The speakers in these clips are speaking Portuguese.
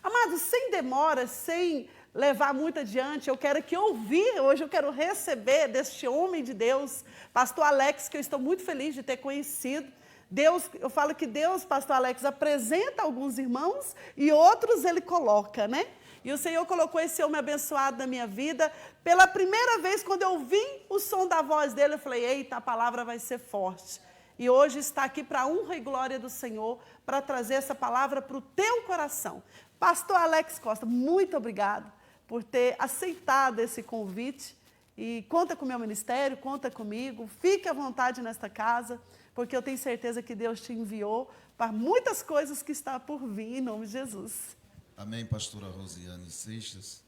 Amados, sem demora, sem levar muito adiante, eu quero que ouvir, hoje eu quero receber deste homem de Deus, pastor Alex, que eu estou muito feliz de ter conhecido. Deus, eu falo que Deus, pastor Alex, apresenta alguns irmãos e outros ele coloca, né? E o Senhor colocou esse homem abençoado na minha vida. Pela primeira vez, quando eu ouvi o som da voz dele, eu falei, eita, a palavra vai ser forte. E hoje está aqui para a honra e glória do Senhor, para trazer essa palavra para o teu coração. Pastor Alex Costa, muito obrigado por ter aceitado esse convite. E conta com o meu ministério, conta comigo. Fique à vontade nesta casa, porque eu tenho certeza que Deus te enviou para muitas coisas que está por vir, em nome de Jesus. Amém, pastora Rosiane Seixas.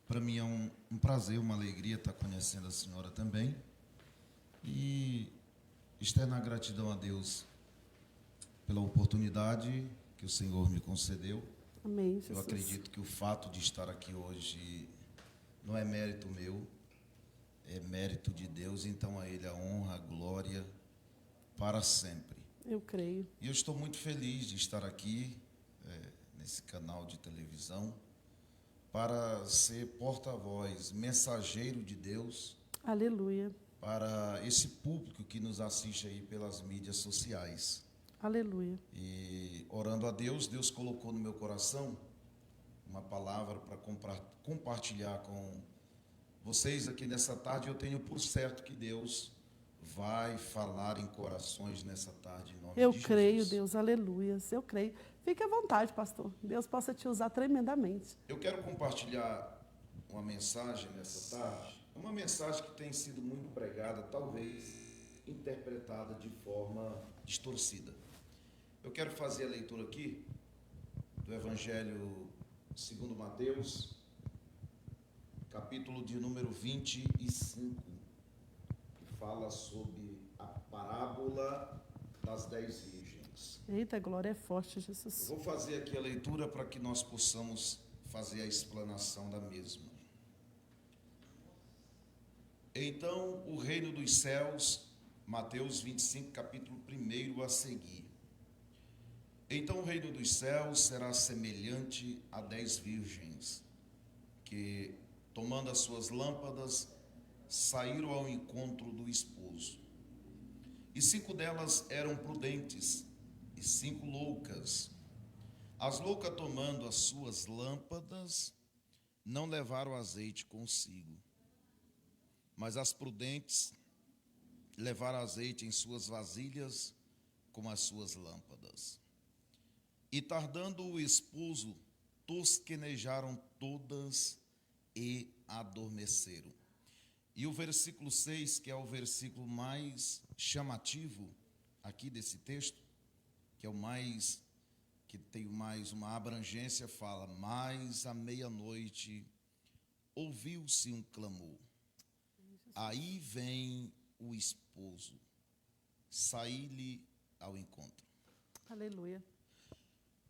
Para mim é um prazer, uma alegria estar conhecendo a senhora também. E externar gratidão a Deus pela oportunidade que o Senhor me concedeu. Amém, Jesus. Eu acredito que o fato de estar aqui hoje não é mérito meu, é mérito de Deus. Então a Ele a honra, a glória para sempre. Eu creio. E eu estou muito feliz de estar aqui nesse canal de televisão para ser porta-voz, mensageiro de Deus. Aleluia. Para esse público que nos assiste aí pelas mídias sociais. Aleluia. E orando a Deus, Deus colocou no meu coração uma palavra para compartilhar com vocês aqui nessa tarde. Eu tenho por certo que Deus vai falar em corações nessa tarde, em nome de Jesus. Eu creio, Deus, aleluia. Eu creio. Fique à vontade, pastor. Deus possa te usar tremendamente. Eu quero compartilhar uma mensagem nessa tarde. Uma mensagem que tem sido muito pregada, talvez interpretada de forma distorcida. Eu quero fazer a leitura aqui do Evangelho segundo Mateus, capítulo de número 25, que fala sobre a parábola das 10 virgens. Eita, glória é forte, Jesus. Eu vou fazer aqui a leitura para que nós possamos fazer a explanação da mesma. Então, o reino dos céus, Mateus 25, capítulo 1 a seguir. Então, o reino dos céus será semelhante a 10 virgens, que, tomando as suas lâmpadas, saíram ao encontro do esposo. E 5 delas eram prudentes, e 5 loucas. As loucas, tomando as suas lâmpadas, não levaram azeite consigo. Mas as prudentes levaram azeite em suas vasilhas com as suas lâmpadas. E tardando o esposo, tosquenejaram todas e adormeceram. E o versículo 6, que é o versículo mais chamativo aqui desse texto, que é o mais, que tem mais uma abrangência, fala: mas à meia-noite ouviu-se um clamor. Aí vem o esposo, saí-lhe ao encontro. Aleluia.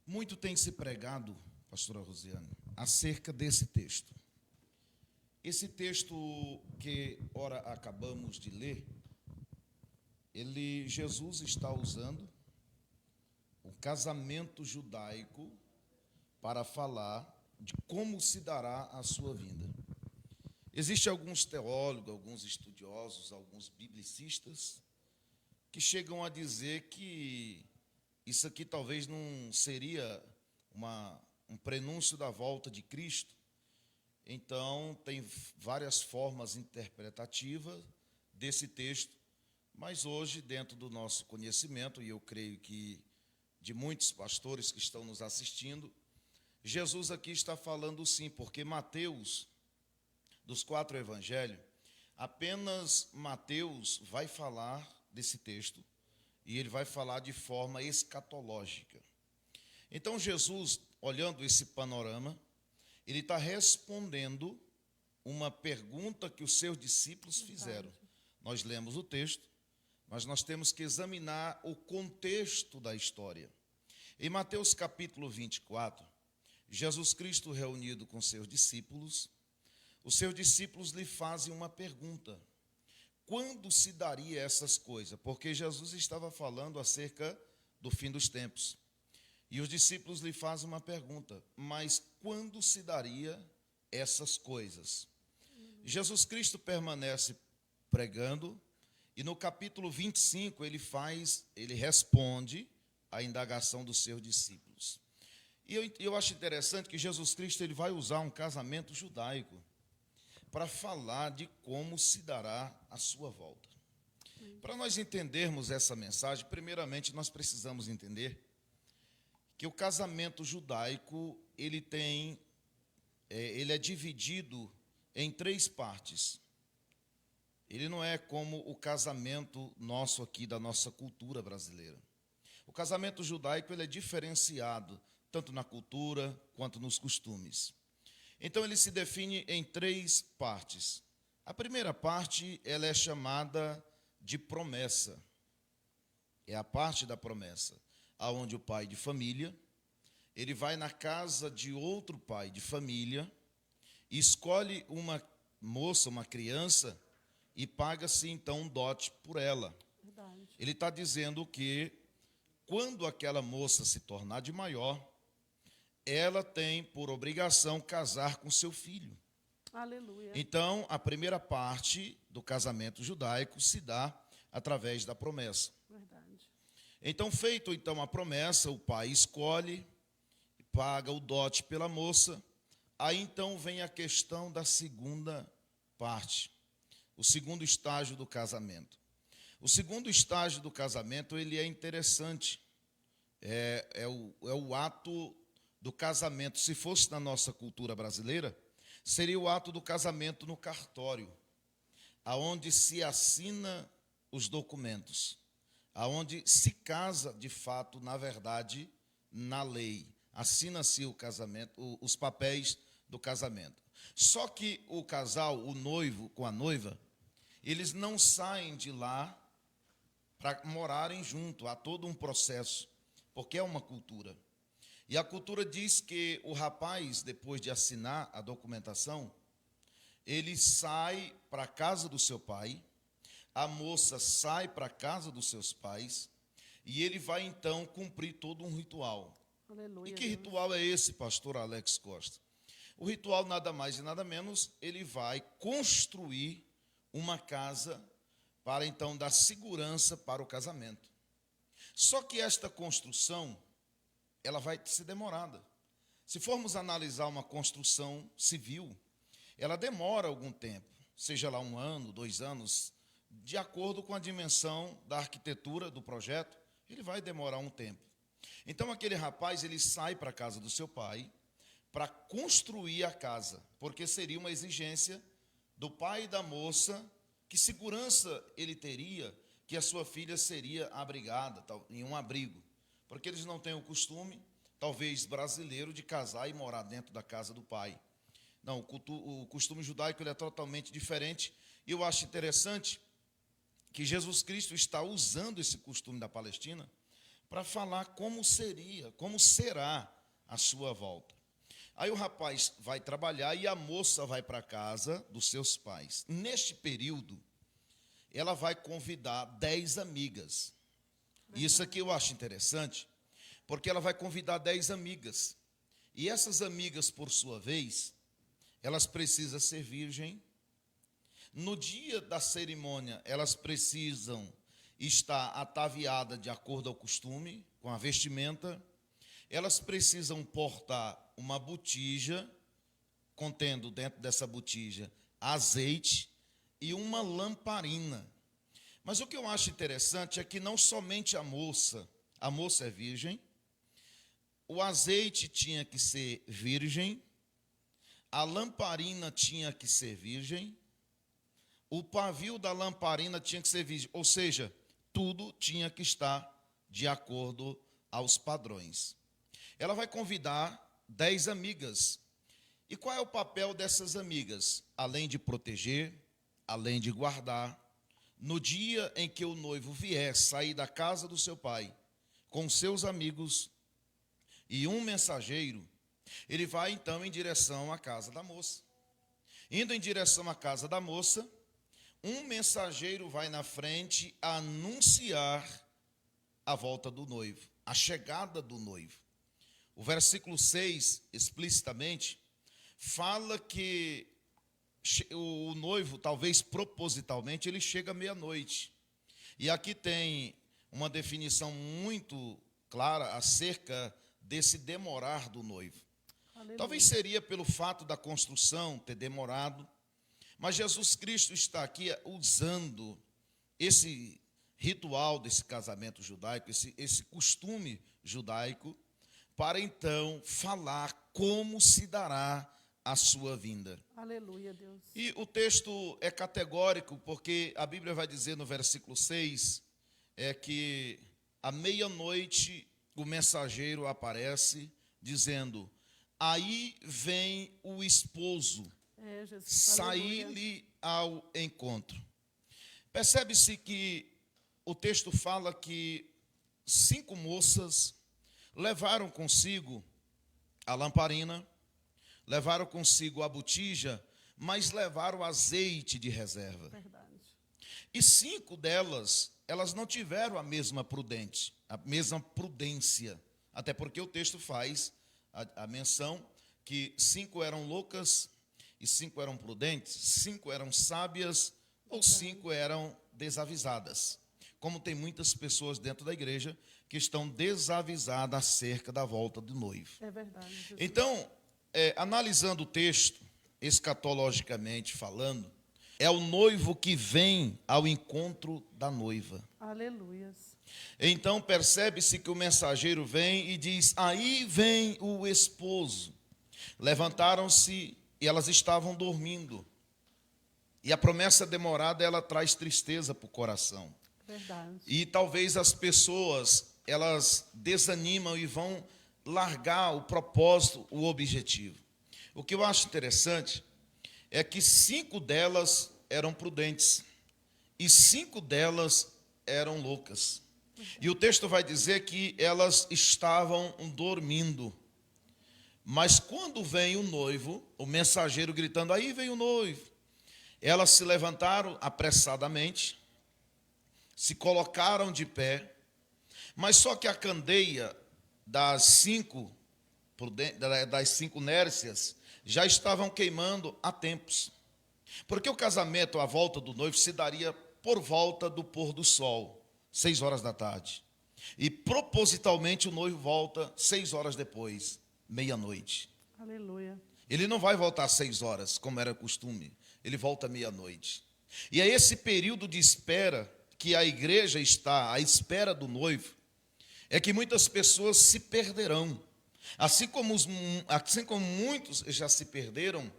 Muito tem se pregado, pastora Rosiane, acerca desse texto. Esse texto que ora acabamos de ler, Jesus está usando o casamento judaico para falar de como se dará a sua vinda. Existem alguns teólogos, alguns estudiosos, alguns biblicistas que chegam a dizer que isso aqui talvez não seria um prenúncio da volta de Cristo. Então, tem várias formas interpretativas desse texto, mas hoje, dentro do nosso conhecimento, e eu creio que de muitos pastores que estão nos assistindo, Jesus aqui está falando sim, porque Mateus, dos 4 evangelhos, apenas Mateus vai falar desse texto, e ele vai falar de forma escatológica. Então Jesus, olhando esse panorama, ele está respondendo uma pergunta que os seus discípulos fizeram. Nós lemos o texto, mas nós temos que examinar o contexto da história. Em Mateus capítulo 24, Jesus Cristo reunido com seus discípulos, os seus discípulos lhe fazem uma pergunta: quando se daria essas coisas? Porque Jesus estava falando acerca do fim dos tempos. E os discípulos lhe fazem uma pergunta: mas quando se daria essas coisas? Jesus Cristo permanece pregando, e no capítulo 25 ele responde à indagação dos seus discípulos. E eu acho interessante que Jesus Cristo ele vai usar um casamento judaico para falar de como se dará a sua volta. Para nós entendermos essa mensagem, primeiramente nós precisamos entender que o casamento judaico ele é dividido em 3 partes. Ele não é como o casamento nosso aqui da nossa cultura brasileira. O casamento judaico ele é diferenciado tanto na cultura quanto nos costumes. Então ele se define em 3 partes. A primeira parte ela é chamada de promessa. É a parte da promessa, aonde o pai de família ele vai na casa de outro pai de família e escolhe uma moça, uma criança, e paga-se então um dote por ela. Verdade. Ele está dizendo que quando aquela moça se tornar de maior, ela tem por obrigação casar com seu filho. Aleluia. Então, a primeira parte do casamento judaico se dá através da promessa. Verdade. Então, feito então a promessa, o pai escolhe, paga o dote pela moça. Aí então vem a questão da segunda parte, o segundo estágio do casamento. O segundo estágio do casamento ele é interessante. É o ato do casamento. Se fosse na nossa cultura brasileira, seria o ato do casamento no cartório, aonde se assina os documentos, aonde se casa de fato, na verdade, na lei. Assina-se o casamento, os papéis do casamento. Só que o casal, o noivo com a noiva, eles não saem de lá para morarem junto. Há todo um processo, porque é uma cultura. E a cultura diz que o rapaz, depois de assinar a documentação, ele sai para a casa do seu pai, a moça sai para a casa dos seus pais, e ele vai então cumprir todo um ritual. Aleluia, E que Deus. ritual é esse, pastor Alex Costa? O ritual, nada mais e nada menos, ele vai construir uma casa para então dar segurança para o casamento. Só que esta construção, ela vai ser demorada. Se formos analisar uma construção civil, ela demora algum tempo, seja lá 1 ano, 2 anos, de acordo com a dimensão da arquitetura do projeto, ele vai demorar um tempo. Então aquele rapaz, ele sai para a casa do seu pai para construir a casa, porque seria uma exigência do pai e da moça, que segurança ele teria que a sua filha seria abrigada em um abrigo, porque eles não têm o costume, talvez brasileiro, de casar e morar dentro da casa do pai. Não, o costume judaico ele é totalmente diferente, e eu acho interessante que Jesus Cristo está usando esse costume da Palestina para falar como será a sua volta. Aí o rapaz vai trabalhar e a moça vai para a casa dos seus pais. Neste período, ela vai convidar 10 amigas. E isso aqui eu acho interessante, porque ela vai convidar 10 amigas. E essas amigas, por sua vez, elas precisam ser virgem. No dia da cerimônia, elas precisam estar ataviadas de acordo ao costume, com a vestimenta. Elas precisam portar uma botija, contendo dentro dessa botija azeite e uma lamparina. Mas o que eu acho interessante é que não somente a moça é virgem, o azeite tinha que ser virgem, a lamparina tinha que ser virgem, o pavio da lamparina tinha que ser virgem, ou seja, tudo tinha que estar de acordo aos padrões. Ela vai convidar 10 amigas. E qual é o papel dessas amigas? Além de proteger, além de guardar, no dia em que o noivo vier sair da casa do seu pai, com seus amigos e um mensageiro, ele vai então em direção à casa da moça. Indo em direção à casa da moça, um mensageiro vai na frente anunciar a volta do noivo, a chegada do noivo. o versículo 6, explicitamente, fala que o noivo, talvez propositalmente, ele chega à meia-noite. E aqui tem uma definição muito clara acerca desse demorar do noivo. Aleluia. Talvez seria pelo fato da construção ter demorado, mas Jesus Cristo está aqui usando esse ritual desse casamento judaico, esse costume judaico, para então falar como se dará a sua vinda. Aleluia, Deus. E o texto é categórico, porque a Bíblia vai dizer no versículo 6, que à meia-noite o mensageiro aparece, dizendo: aí vem o esposo, Jesus, saí-lhe ao encontro. Percebe-se que o texto fala que 5 moças levaram consigo a lamparina, levaram consigo a botija, mas levaram azeite de reserva. Verdade. E 5 delas, elas não tiveram a mesma prudência, até porque o texto faz a menção que 5 eram loucas e 5 eram prudentes, 5 eram sábias ou 5 eram desavisadas. Como tem muitas pessoas dentro da igreja que estão desavisadas acerca da volta do noivo. É verdade, Jesus. Então, analisando o texto, escatologicamente falando, é o noivo que vem ao encontro da noiva. Aleluias. Então percebe-se que o mensageiro vem e diz: aí vem o esposo. Levantaram-se e elas estavam dormindo. E a promessa demorada, ela traz tristeza para o coração. Verdade. E talvez as pessoas, elas desanimam e vão largar o propósito, o objetivo. O que eu acho interessante é que 5 delas eram prudentes e 5 delas eram loucas. E o texto vai dizer que elas estavam dormindo. Mas quando vem o noivo, o mensageiro gritando: aí vem o noivo, elas se levantaram apressadamente, se colocaram de pé, mas só que a candeia das 5 nércias já estavam queimando há tempos. Porque o casamento à volta do noivo se daria por volta do pôr do sol, 6 horas da tarde. E propositalmente o noivo volta 6 horas depois, meia-noite. Aleluia. Ele não vai voltar às 6 horas, como era costume. Ele volta à meia-noite. E é esse período de espera que a igreja está à espera do noivo, é que muitas pessoas se perderão. Assim como muitos já se perderam,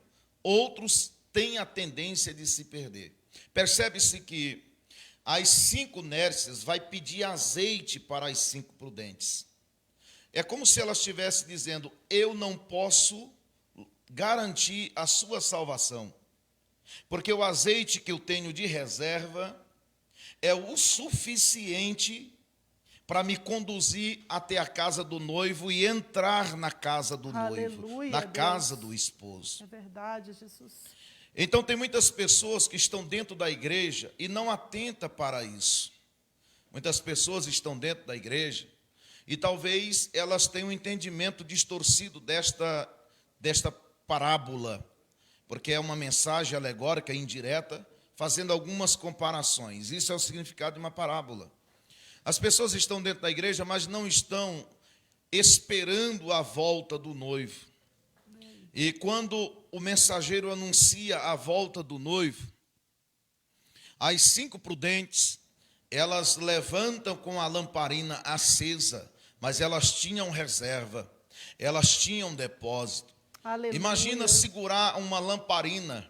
outros têm a tendência de se perder. Percebe-se que as 5 nércias vai pedir azeite para as 5 prudentes. É como se ela estivesse dizendo: eu não posso garantir a sua salvação, porque o azeite que eu tenho de reserva é o suficiente para me conduzir até a casa do noivo e entrar na casa do noivo, Aleluia, na Deus. casa do esposo. É verdade, Jesus. Então tem muitas pessoas que estão dentro da igreja e não atentam para isso. Muitas pessoas estão dentro da igreja e talvez elas tenham um entendimento distorcido desta parábola, porque é uma mensagem alegórica, indireta, fazendo algumas comparações. Isso é o significado de uma parábola. As pessoas estão dentro da igreja, mas não estão esperando a volta do noivo. E quando o mensageiro anuncia a volta do noivo, as 5 prudentes, elas levantam com a lamparina acesa, mas elas tinham reserva, elas tinham depósito. Aleluia. Imagina segurar uma lamparina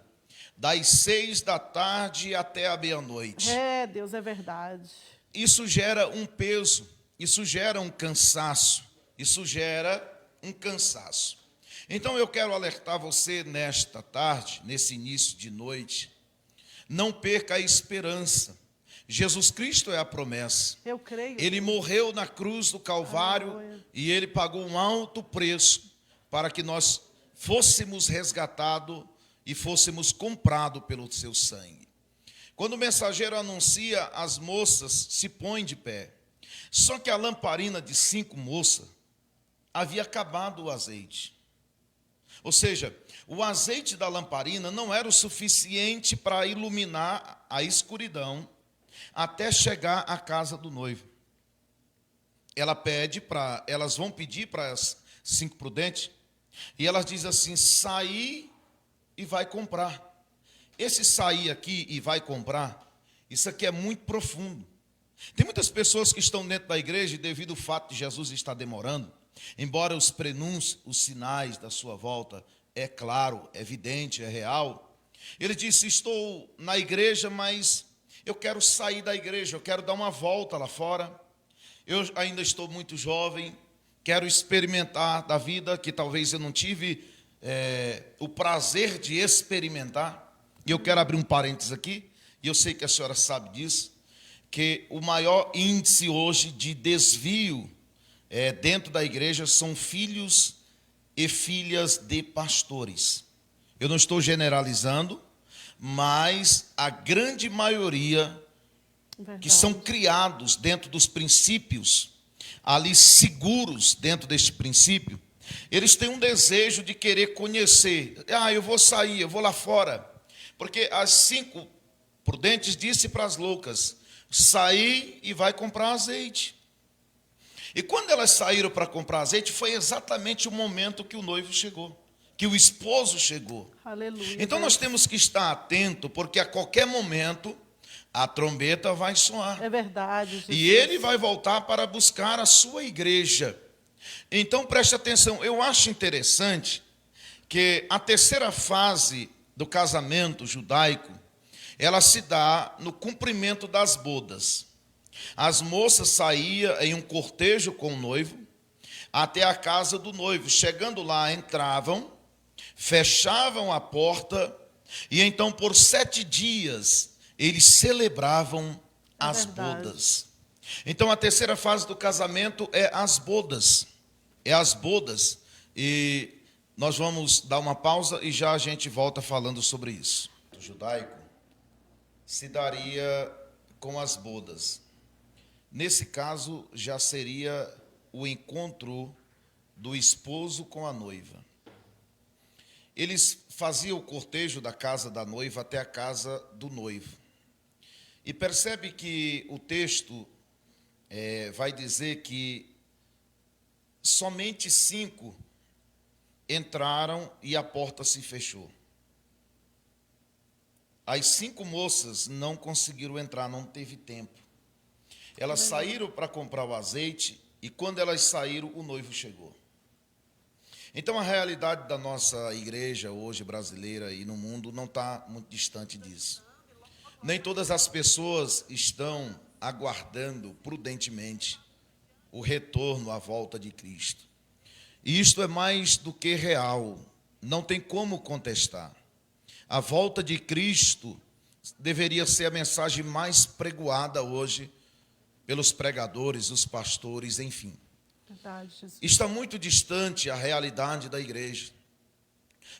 das 6 da tarde até a meia-noite. É, Deus, é verdade. Isso gera um peso, isso gera um cansaço, isso gera um cansaço. Então eu quero alertar você nesta tarde, nesse início de noite, não perca a esperança. Jesus Cristo é a promessa. Eu creio. Ele morreu na cruz do Calvário. Aleluia. E ele pagou um alto preço para que nós fôssemos resgatados e fôssemos comprados pelo seu sangue. Quando o mensageiro anuncia, as moças se põem de pé. Só que a lamparina de 5 moças, havia acabado o azeite. Ou seja, o azeite da lamparina não era o suficiente para iluminar a escuridão até chegar à casa do noivo. Elas vão pedir para as 5 prudentes, e elas dizem assim: sair e vai comprar. Esse sair aqui e vai comprar, isso aqui é muito profundo. Tem muitas pessoas que estão dentro da igreja e, devido ao fato de Jesus estar demorando, embora os prenúncios, os sinais da sua volta, é claro, é evidente, é real, ele disse: estou na igreja, mas eu quero sair da igreja, eu quero dar uma volta lá fora, eu ainda estou muito jovem, quero experimentar da vida que talvez eu não tive o prazer de experimentar. E eu quero abrir um parênteses aqui, e eu sei que a senhora sabe disso, que o maior índice hoje de desvio dentro da igreja são filhos e filhas de pastores. Eu não estou generalizando, mas a grande maioria que são criados dentro dos princípios, ali seguros dentro deste princípio, eles têm um desejo de querer conhecer. Eu vou sair, eu vou lá fora. Porque as 5 prudentes disse para as loucas: sair e vai comprar azeite. E quando elas saíram para comprar azeite, foi exatamente o momento que o noivo chegou, que o esposo chegou. Aleluia. Então nós temos que estar atento, porque a qualquer momento a trombeta vai soar. É verdade, Jesus. E ele vai voltar para buscar a sua igreja. Então preste atenção, eu acho interessante que a terceira fase do casamento judaico, ela se dá no cumprimento das bodas. As moças saíam em um cortejo com o noivo até a casa do noivo. Chegando lá, entravam, fechavam a porta, e então por 7 dias eles celebravam as bodas. Então a terceira fase do casamento é as bodas. É as bodas. E nós vamos dar uma pausa e já a gente volta falando sobre isso. O judaico se daria com as bodas. Nesse caso, já seria o encontro do esposo com a noiva. Eles faziam o cortejo da casa da noiva até a casa do noivo. E percebe que o texto vai dizer que somente 5 entraram e a porta se fechou. As 5 moças não conseguiram entrar, não teve tempo. Elas saíram para comprar o azeite, e quando elas saíram, o noivo chegou. Então a realidade da nossa igreja hoje brasileira e no mundo não está muito distante disso. Nem todas as pessoas estão aguardando prudentemente o retorno à volta de Cristo. E isto é mais do que real, não tem como contestar. A volta de Cristo deveria ser a mensagem mais pregoada hoje pelos pregadores, os pastores, enfim. Verdade, Jesus. Está muito distante a realidade da igreja,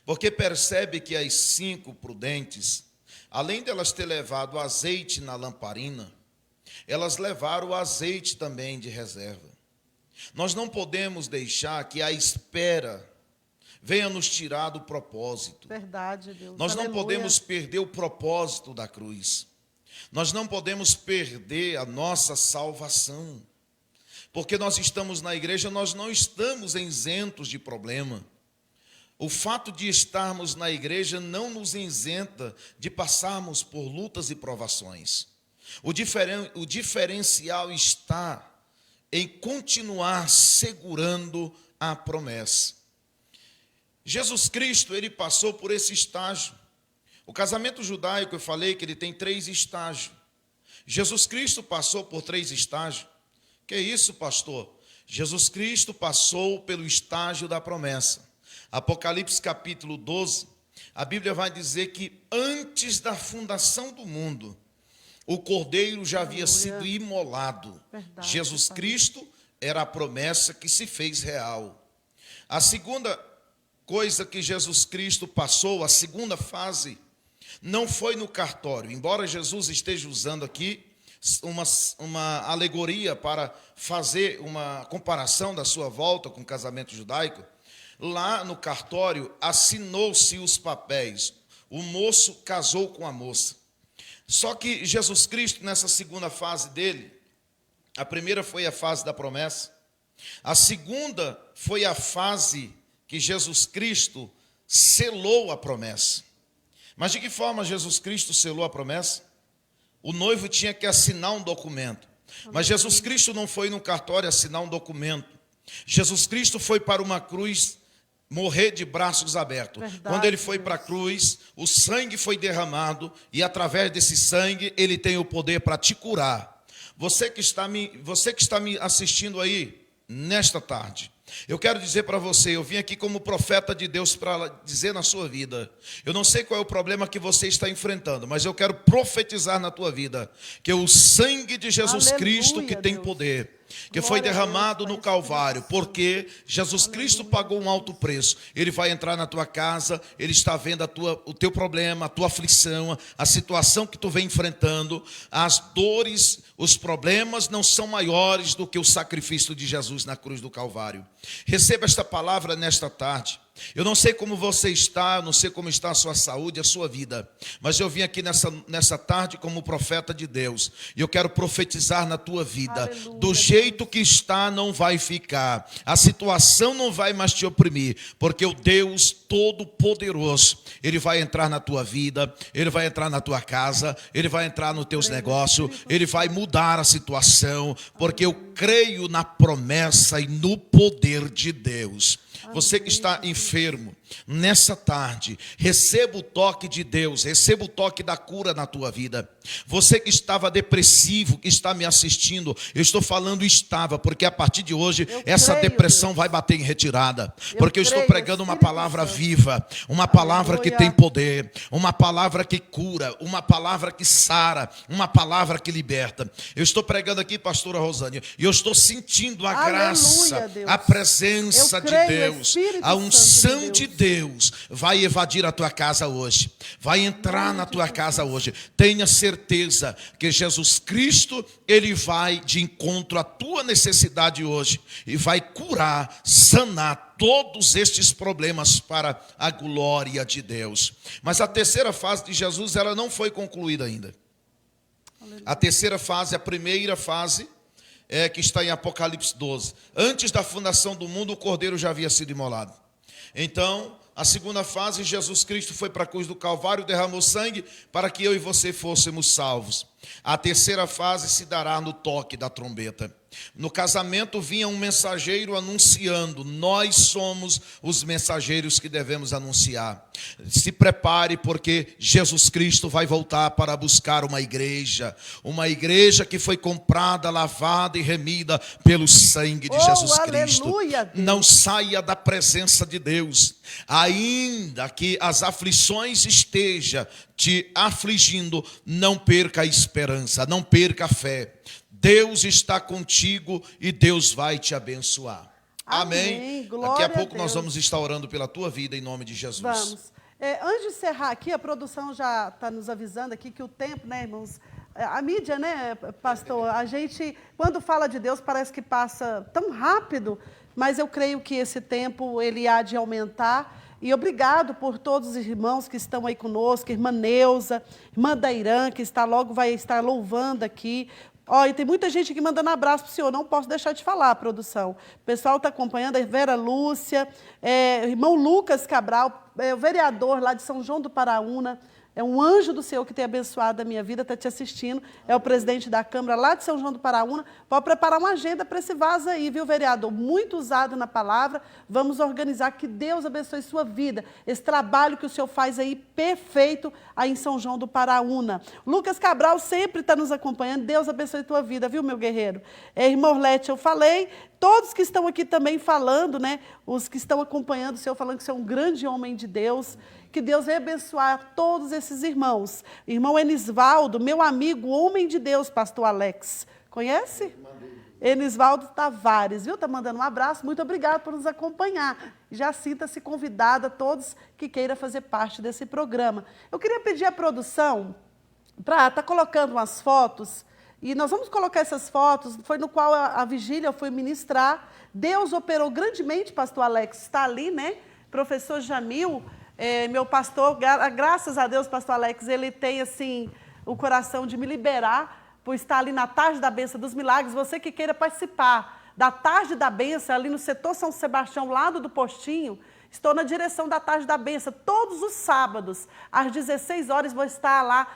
porque percebe que as 5 prudentes, além de elas ter levado azeite na lamparina, elas levaram o azeite também de reserva. Nós não podemos deixar que a espera venha nos tirar do propósito. Verdade, Deus. Nós não Aleluia. podemos perder o propósito da cruz. Nós não podemos perder a nossa salvação. Porque nós estamos na igreja, nós não estamos isentos de problema. O fato de estarmos na igreja não nos isenta de passarmos por lutas e provações. O diferencial está em continuar segurando a promessa. Jesus Cristo, ele passou por esse estágio. O casamento judaico, eu falei que ele tem 3 estágios. Jesus Cristo passou por 3 estágios. Que isso, pastor? Jesus Cristo passou pelo estágio da promessa. Apocalipse capítulo 12, a Bíblia vai dizer que antes da fundação do mundo, o Cordeiro já havia sido imolado. Verdade, Jesus Pai. Cristo era a promessa que se fez real. A segunda coisa que Jesus Cristo passou, a segunda fase, não foi no cartório. Embora Jesus esteja usando aqui uma alegoria para fazer uma comparação da sua volta com o casamento judaico, lá no cartório assinou-se os papéis. O moço casou com a moça. Só que Jesus Cristo, nessa segunda fase dele, a primeira foi a fase da promessa, a segunda foi a fase que Jesus Cristo selou a promessa. Mas de que forma Jesus Cristo selou a promessa? O noivo tinha que assinar um documento. Mas Jesus Cristo não foi no cartório assinar um documento. Jesus Cristo foi para uma cruz morrer de braços abertos. Verdade, quando ele foi para a cruz, o sangue foi derramado e através desse sangue ele tem o poder para te curar. Você que está me assistindo aí nesta tarde, eu quero dizer para você, eu vim aqui como profeta de Deus para dizer na sua vida, eu não sei qual é o problema que você está enfrentando, mas eu quero profetizar na tua vida, que o sangue de Jesus Cristo que tem poder, que foi derramado no Calvário, porque Jesus Cristo pagou um alto preço. Ele vai entrar na tua casa, Ele está vendo o teu problema, a tua aflição, a situação que tu vem enfrentando. As dores, os problemas não são maiores do que o sacrifício de Jesus na cruz do Calvário. Receba esta palavra nesta tarde. Eu não sei como você está, não sei como está a sua saúde, a sua vida, mas eu vim aqui nessa tarde como profeta de Deus, e eu quero profetizar na tua vida. Aleluia, do jeito que está não vai ficar, a situação não vai mais te oprimir, porque o Deus Todo-Poderoso, Ele vai entrar na tua vida, Ele vai entrar na tua casa, Ele vai entrar nos teus negócios, Ele vai mudar a situação, porque eu creio na promessa e no poder de Deus. Você que está enfermo, nessa tarde, receba o toque de Deus, receba o toque da cura na tua vida. Você que estava depressivo, que está me assistindo, eu estou falando estava, porque a partir de hoje, essa depressão vai bater em retirada, porque eu estou pregando uma palavra viva, uma palavra que tem poder, uma palavra que cura, uma palavra que sara, uma palavra que liberta. Eu estou pregando aqui, pastora Rosânia, e eu estou sentindo a graça, a presença de Deus, a unção de Deus vai evadir a tua casa hoje, vai entrar na tua casa hoje. Tenha certeza que Jesus Cristo, Ele vai de encontro à tua necessidade hoje e vai curar, sanar todos estes problemas para a glória de Deus. Mas a terceira fase de Jesus, ela não foi concluída ainda. A terceira fase, a primeira fase, que está em Apocalipse 12. Antes da fundação do mundo, o Cordeiro já havia sido imolado. Então, a segunda fase, Jesus Cristo foi para a cruz do Calvário, derramou sangue para que eu e você fôssemos salvos. A terceira fase se dará no toque da trombeta. No casamento vinha um mensageiro anunciando. Nós somos os mensageiros que devemos anunciar. Se prepare, porque Jesus Cristo vai voltar para buscar uma igreja que foi comprada, lavada e remida pelo sangue de Jesus Cristo. Aleluia, não saia da presença de Deus, ainda que as aflições estejam te afligindo, não perca a esperança, não perca a fé. Deus está contigo e Deus vai te abençoar. Amém. Daqui a pouco nós vamos estar orando pela tua vida em nome de Jesus. Vamos. Antes de encerrar aqui, a produção já está nos avisando aqui que o tempo, né, irmãos? A mídia, né, pastor? A gente, quando fala de Deus, parece que passa tão rápido, mas eu creio que esse tempo ele há de aumentar. E obrigado por todos os irmãos que estão aí conosco, irmã Neuza, irmã Dairã, que vai estar louvando aqui. E tem muita gente aqui mandando abraço para o senhor, não posso deixar de falar, produção. O pessoal está acompanhando, a Vera Lúcia, irmão Lucas Cabral, o vereador lá de São João do Paraúna, é um anjo do Senhor que tem abençoado a minha vida, está te assistindo, é o presidente da Câmara lá de São João do Paraúna. Pode preparar uma agenda para esse vaso aí, viu, vereador? Muito usado na palavra, vamos organizar, que Deus abençoe sua vida, esse trabalho que o senhor faz aí, perfeito, aí em São João do Paraúna. Lucas Cabral sempre está nos acompanhando, Deus abençoe tua vida, viu, meu guerreiro? Irmã Orlete, eu falei, todos que estão aqui também falando, né, os que estão acompanhando o senhor, falando que você é um grande homem de Deus, que Deus venha abençoar todos esses irmãos. Irmão Enisvaldo, meu amigo, homem de Deus, pastor Alex. Conhece? Enisvaldo Tavares, viu? Está mandando um abraço. Muito obrigado por nos acompanhar. Já sinta-se convidada a todos que queiram fazer parte desse programa. Eu queria pedir à produção para estar colocando umas fotos E nós vamos colocar essas fotos, foi no qual a vigília eu fui ministrar. Deus operou grandemente, pastor Alex, está ali, né? Professor Jamil, meu pastor, graças a Deus, pastor Alex, ele tem, assim, o coração de me liberar por estar ali na tarde da bênção dos milagres. Você que queira participar da tarde da bênção, ali no setor São Sebastião, lado do postinho, estou na direção da tarde da bênção, todos os sábados, às 16 horas, vou estar lá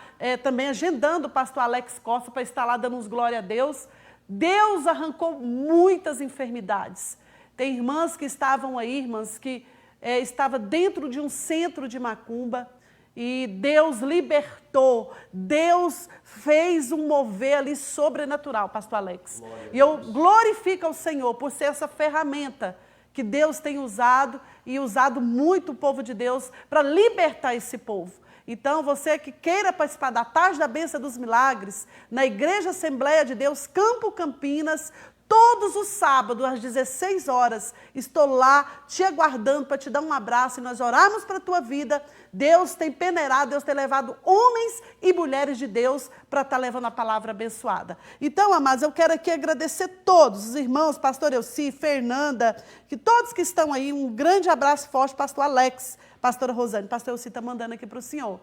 também agendando o pastor Alex Costa para estar lá dando uns glória a Deus. Deus arrancou muitas enfermidades. Tem irmãs que estavam aí, irmãs que estavam dentro de um centro de macumba, e Deus libertou, Deus fez um mover ali sobrenatural, pastor Alex. E eu glorifico ao Senhor por ser essa ferramenta que Deus tem usado e usado muito o povo de Deus para libertar esse povo. Então, você que queira participar da tarde da bênção dos milagres, na Igreja Assembleia de Deus, Campo Campinas, todos os sábados, às 16 horas, estou lá te aguardando para te dar um abraço e nós orarmos para a tua vida. Deus tem peneirado, Deus tem levado homens e mulheres de Deus para estar levando a palavra abençoada. Então, amados, eu quero aqui agradecer todos, os irmãos, pastor Elci, Fernanda, que todos que estão aí, um grande abraço forte, pastor Alex, pastora Rosane, pastor Elci está mandando aqui para o senhor.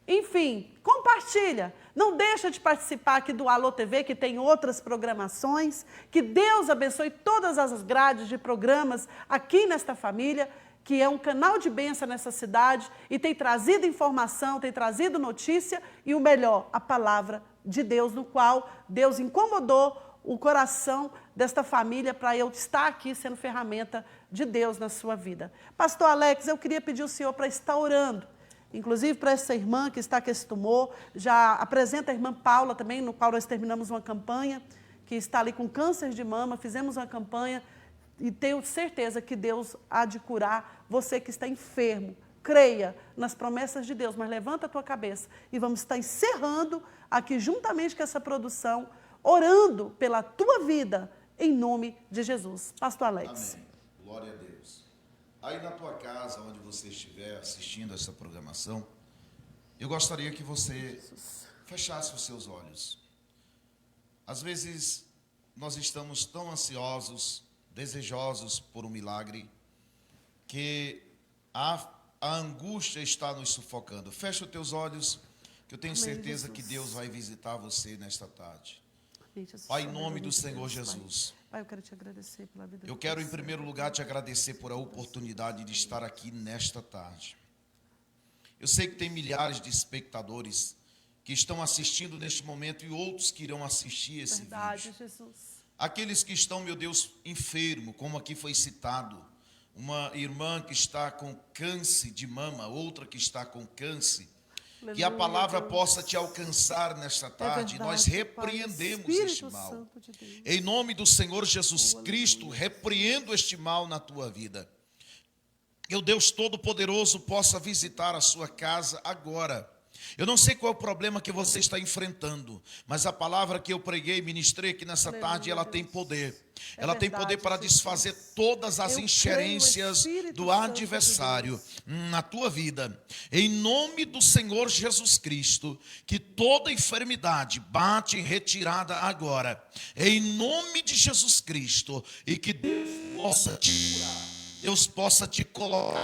Enfim, compartilha, não deixa de participar aqui do Alô TV, que tem outras programações, que Deus abençoe todas as grades de programas aqui nesta família, que é um canal de bênção nessa cidade e tem trazido informação, tem trazido notícia e o melhor, a palavra de Deus, no qual Deus incomodou o coração desta família para eu estar aqui sendo ferramenta de Deus na sua vida. Pastor Alex, eu queria pedir ao senhor para estar orando, inclusive para essa irmã que está com esse tumor, já apresenta a irmã Paula também, no qual nós terminamos uma campanha, que está ali com câncer de mama, fizemos uma campanha e tenho certeza que Deus há de curar você que está enfermo. Creia nas promessas de Deus, mas levanta a tua cabeça e vamos estar encerrando aqui juntamente com essa produção, orando pela tua vida, em nome de Jesus. Pastor Alex. Amém. Glória a Deus. Aí na tua casa, onde você estiver assistindo essa programação, eu gostaria que você fechasse os seus olhos. Às vezes, nós estamos tão ansiosos, desejosos por um milagre, que a angústia está nos sufocando. Fecha os teus olhos, que eu tenho certeza que Deus vai visitar você nesta tarde. Pai, em nome do Senhor Jesus. Pai, eu quero te agradecer pela vida. Eu quero, em primeiro lugar, te agradecer por a oportunidade de estar aqui nesta tarde. Eu sei que tem milhares de espectadores que estão assistindo neste momento e outros que irão assistir esse vídeo. Jesus. Aqueles que estão, meu Deus, enfermos, como aqui foi citado, uma irmã que está com câncer de mama, outra que está com câncer, que a palavra possa te alcançar nesta tarde. Nós repreendemos este mal. Em nome do Senhor Jesus Cristo, repreendo este mal na tua vida. Que o Deus Todo-Poderoso possa visitar a sua casa agora. Eu não sei qual é o problema que você está enfrentando, mas a palavra que eu preguei e ministrei aqui nessa tarde, ela tem poder. Ela tem poder para desfazer todas as ingerências do adversário na tua vida. Em nome do Senhor Jesus Cristo, que toda enfermidade bate em retirada agora. Em nome de Jesus Cristo, e que Deus possa te curar, Deus possa te colocar,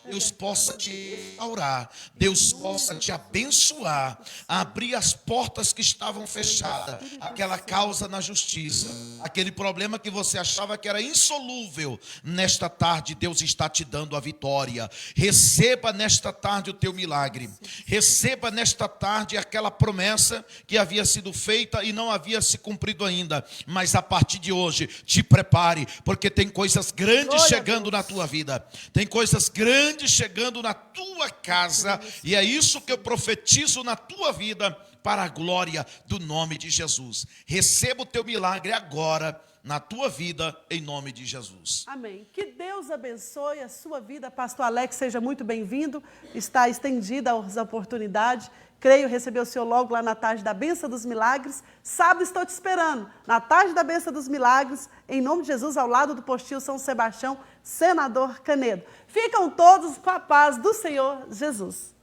Deus possa te restaurar, Deus possa te abençoar, abrir as portas que estavam fechadas, aquela causa na justiça, aquele problema que você achava que era insolúvel. Nesta tarde Deus está te dando a vitória. Receba nesta tarde o teu milagre, receba nesta tarde aquela promessa que havia sido feita e não havia se cumprido ainda, mas a partir de hoje te prepare, porque tem coisas grandes chegando na tua vida, tem coisas grandes chegando na tua casa, e é isso que eu profetizo na tua vida, para a glória do nome de Jesus. Receba o teu milagre agora na tua vida, em nome de Jesus. Amém. Que Deus abençoe a sua vida. Pastor Alex, seja muito bem-vindo. Está estendida as oportunidades. Creio receber o senhor logo lá na tarde da bênção dos milagres. Sábado estou te esperando, na tarde da bênção dos milagres, em nome de Jesus, ao lado do postil São Sebastião, Senador Canedo. Ficam todos com a paz do Senhor Jesus.